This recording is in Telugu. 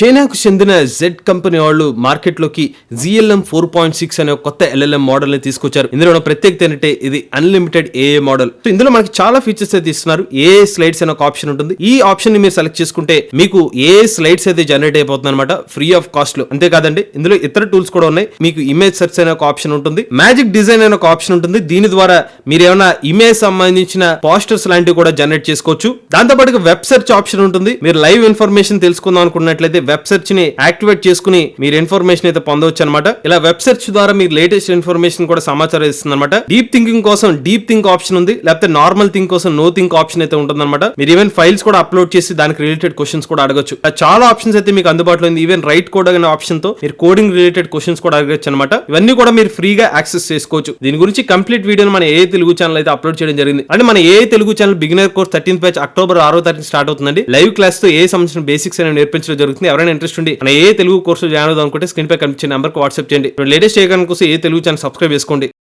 చైనాకు చెందిన జెడ్ కంపెనీ వాళ్ళు మార్కెట్ లోకి ZLM 4.6 అనే ఒక కొత్త LLM మోడల్ ని తీసుకొచ్చారు. ఇందులో ఉన్న ప్రత్యేకత ఏంటంటే ఇది అన్లిమిటెడ్ AI మోడల్. సో ఇందులో మనకి చాలా ఫీచర్స్ అయితే ఇస్తున్నారు. AI స్లైడ్స్ అనే ఒక ఆప్షన్ ఉంటుంది. ఈ ఆప్షన్ ని మీరు సెలెక్ట్ చేసుకుంటే మీకు AI స్లైడ్స్ అయితే జనరేట్ అయిపోతుంది అనమాట, ఫ్రీ ఆఫ్ కాస్ట్ లో. అంతేకాదండి, ఇందులో ఇతర టూల్స్ కూడా ఉన్నాయి. మీకు ఇమేజ్ సెర్చ్ అనే ఒక ఆప్షన్ ఉంటుంది, మ్యాజిక్ డిజైన్ అనే ఒక ఆప్షన్ ఉంటుంది. దీని ద్వారా మీరు ఏమైనా ఇమేజ్ సంబంధించిన పోస్టర్స్ లాంటివి కూడా జనరేట్ చేసుకోవచ్చు. దాంతో పాటు వెబ్ సెర్చ్ ఆప్షన్ ఉంటుంది. మీరు లైవ్ ఇన్ఫర్మేషన్ తెలుసుకుందాం అనుకున్నట్లయితే వెబ్ సెర్చ్ ని యాక్టివేట్ చేసుకుని మీరు ఇన్ఫర్మేషన్ అయితే పొందవచ్చు అనమాట. ఇలా వెబ్ సెర్చ్ ద్వారా మీరు లేటెస్ట్ ఇన్ఫర్మేషన్ కూడా సమాచారం ఇస్తుంది అనమాట. డీప్ థింకింగ్ కోసం డీప్ థింక్ ఆప్షన్ ఉంది, లేకపోతే నార్మల్ థింక్ కోసం నో థింక్ ఆప్షన్ అయితే ఉంటుంది అనమాట. మీరు ఈవెన్ ఫైల్స్ కూడా అప్లోడ్ చేసి దానికి రిలేటెడ్ క్వశ్చన్స్ కూడా అడగచ్చు. చాలా ఆప్షన్స్ అయితే మీకు అందుబాటులో ఉంది. ఈవెన్ రైట్ కోడ్ అనే ఆప్షన్ తో మీరు కోడింగ్ రిలేటెడ్ క్వశ్చన్స్ కూడా అడగచ్చు అనమాట. ఇవన్నీ కూడా మీరు ఫ్రీగా యాక్సెస్ చేసుకోవచ్చు. దీని గురించి కంప్లీట్ వీడియోని మన AI తెలుగు ఛానల్ అయితే అప్లోడ్ చేయడం జరిగింది. అంటే మన AI Telugu channel beginner course 13th batch October 6వ తారీఖు స్టార్ట్ అవుతుందండి. లైవ్ క్లాస్ తో AI సంబంధించిన బేసిక్స్ అనేవి నేర్పించడం జరుగుతుంది. ఎవరైనా ఇంట్రెస్ట్ ఉండి మన AI తెలుగు కోర్సు జాయిన్ అవుదాం అనుకుంటే స్క్రీన్ పై కనిపించే నెంబర్ కి వాట్సాప్ చేయండి. లేటెస్ట్ చేయడానికి కోసం AI తెలుగు ఛానల్ సబ్స్క్రైబ్ చేసుకోండి.